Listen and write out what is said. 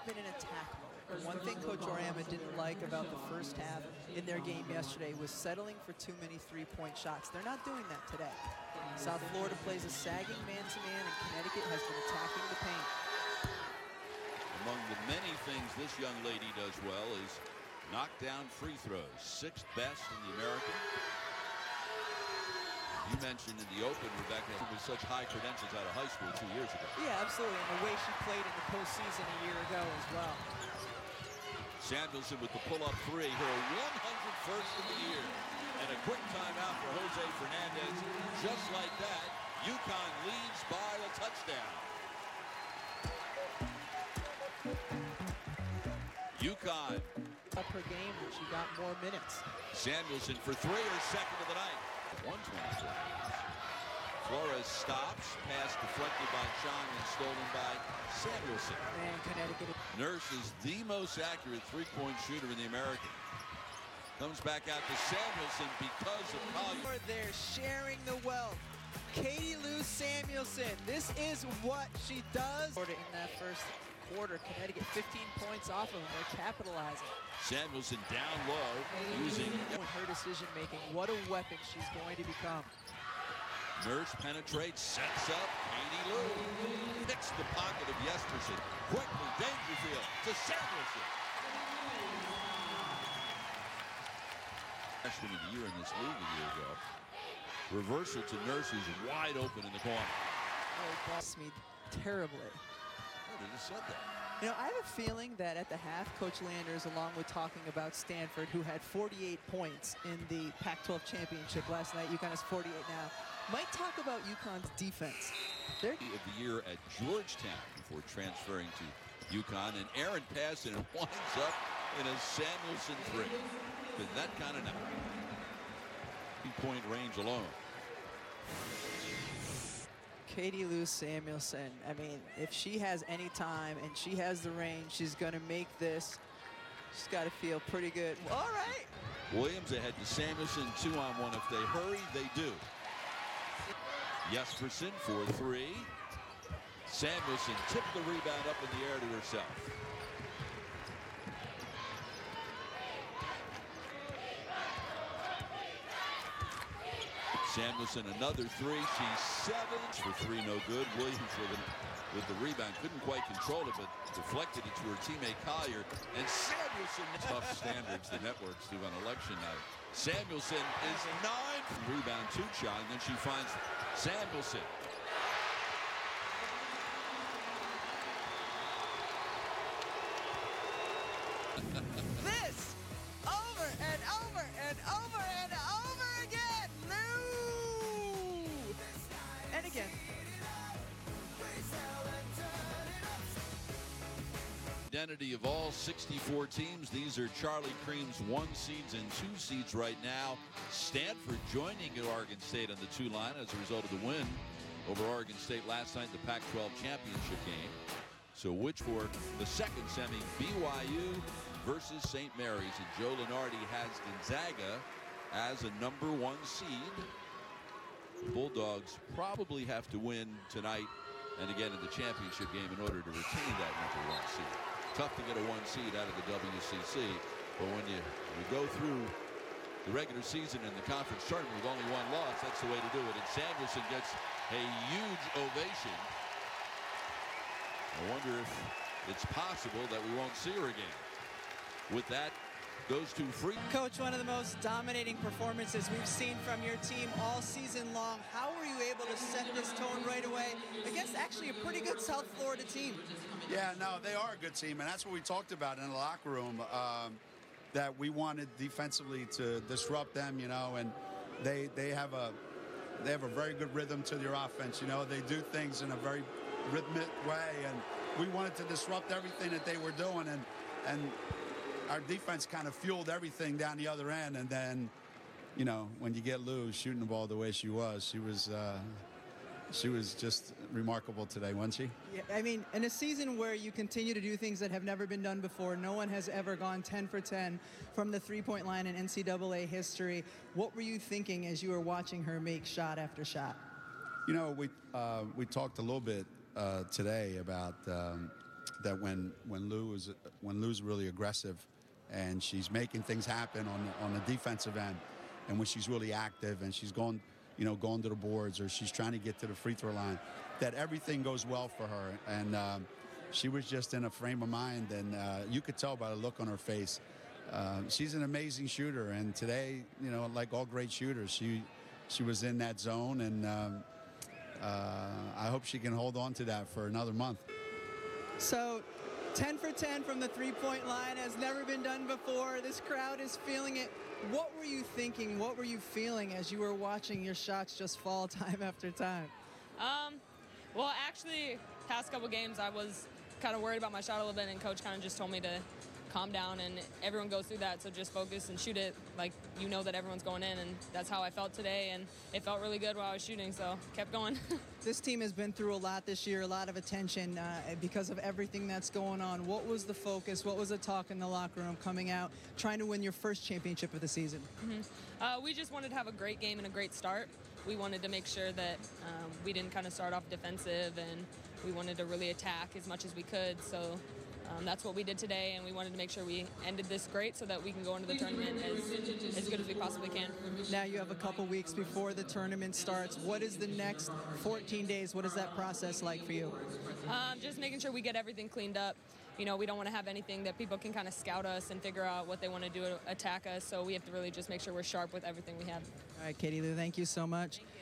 haven't been in attack mode. One thing Coach Oriama didn't like about the first half in their game yesterday was settling for too many three-point shots. They're not doing that today. South Florida plays a sagging man-to-man, and Connecticut has been attacking the paint. Among the many things this young lady does well is knock down free throws. 6th best in the American. You mentioned in the open, Rebecca, with such high credentials out of high school 2 years ago. Yeah, absolutely, and the way she played in the postseason a year ago as well. Samuelson with the pull-up three, her 101st of the year. And a quick timeout for Jose Fernandez. Just like that, UConn leads by a touchdown. UConn. Up her game when she got more minutes. Samuelson for three, her second of the night. 124. Flores stops, pass deflected by Chong and stolen by Samuelson. Man, Connecticut. Nurse is the most accurate three-point shooter in the American. Comes back out to Samuelson because of Collier. They're sharing the wealth. Katie Lou Samuelson, this is what she does. In that first quarter, Connecticut 15 points off of them. They're capitalizing. Samuelson down low, using her decision-making. What a weapon she's going to become. Nurse penetrates, sets up, Katie Lou hits the pocket of Jesperson. Quickly, Dangerfield to Samuelson. Freshman of the year in this league a year ago. Reversal to Nurse, who's wide open in the corner. Oh, boss me terribly. Oh, they just said that. You know, I have a feeling that at the half, Coach Landers, along with talking about Stanford, who had 48 points in the Pac-12 championship last night, UConn has 48 now, might talk about UConn's defense. They're of the year at Georgetown before transferring to UConn, and Aaron passed and it winds up in a Samuelson three. But that kind of 3-point range alone. Katie Lou Samuelson, I mean, if she has any time and she has the range, she's going to make this. She's got to feel pretty good. All right. Williams ahead to Samuelson, 2-on-1. If they hurry, they do. Jesperson for three. Samuelson tipped the rebound up in the air to herself. Samuelson another three. She's 7 for three, no good. Williams with the rebound couldn't quite control it, but deflected it to her teammate Collier. And Samuelson, tough standards the networks do on election night. Samuelson is 9. Rebound to Chong, then she finds Samuelson. This over and over and over and over again. Lou. And again. Identity of all 64 teams. These are Charlie Cream's 1 seeds and 2 seeds right now. Stanford joining Oregon State on the 2 line as a result of the win over Oregon State last night in the Pac-12 championship game. So which for the second semi, BYU versus St. Mary's, and Joe Lunardi has Gonzaga as a #1 seed. The Bulldogs probably have to win tonight and again in the championship game in order to retain that #1 seed. Tough to get a 1 seed out of the WCC, but when you go through the regular season and the conference tournament with only 1 loss, that's the way to do it. And Samuelson gets a huge ovation. I wonder if it's possible that we won't see her again. With that, those two free. Coach, one of the most dominating performances we've seen from your team all season long. How were you able to set this tone right away against actually a pretty good South Florida team? Yeah, no, they are a good team, and that's what we talked about in the locker room, that we wanted defensively to disrupt them, you know, and they have a very good rhythm to their offense, you know. They do things in a very rhythmic way, and we wanted to disrupt everything that they were doing, and our defense kind of fueled everything down the other end. And then, you know, when you get Lou shooting the ball the way she was just remarkable today, wasn't she? Yeah, I mean, in a season where you continue to do things that have never been done before, no one has ever gone 10 for 10 from the three-point line in NCAA history. What were you thinking as you were watching her make shot after shot? You know, we talked a little bit today about that when Lou's really aggressive, and she's making things happen on the defensive end, and when she's really active and she's going to the boards, or she's trying to get to the free throw line, that everything goes well for her. And she was just in a frame of mind, and you could tell by the look on her face. She's an amazing shooter, and today, like all great shooters, she was in that zone, and I hope she can hold on to that for another month. So 10 for 10 from the three-point line has never been done before. This crowd is feeling it. What were you thinking? What were you feeling as you were watching your shots just fall time after time? Well, actually, past couple games, I was kind of worried about my shot a little bit, and Coach kind of just told me to calm down, and everyone goes through that, so just focus and shoot it like you know that everyone's going in, and that's how I felt today, and it felt really good while I was shooting, so kept going. This team has been through a lot this year, a lot of attention because of everything that's going on. What was the focus? What was the talk in the locker room coming out, trying to win your first championship of the season? We just wanted to have a great game and a great start. We wanted to make sure that we didn't kind of start off defensive, and we wanted to really attack as much as we could, so that's what we did today, and we wanted to make sure we ended this great so that we can go into the tournament as good as we possibly can. Now you have a couple weeks before the tournament starts. What is the next 14 days? What is that process like for you? Just making sure we get everything cleaned up. We don't want to have anything that people can kind of scout us and figure out what they want to do to attack us, so we have to really just make sure we're sharp with everything we have. All right, Katie Lou, thank you so much. Thank you.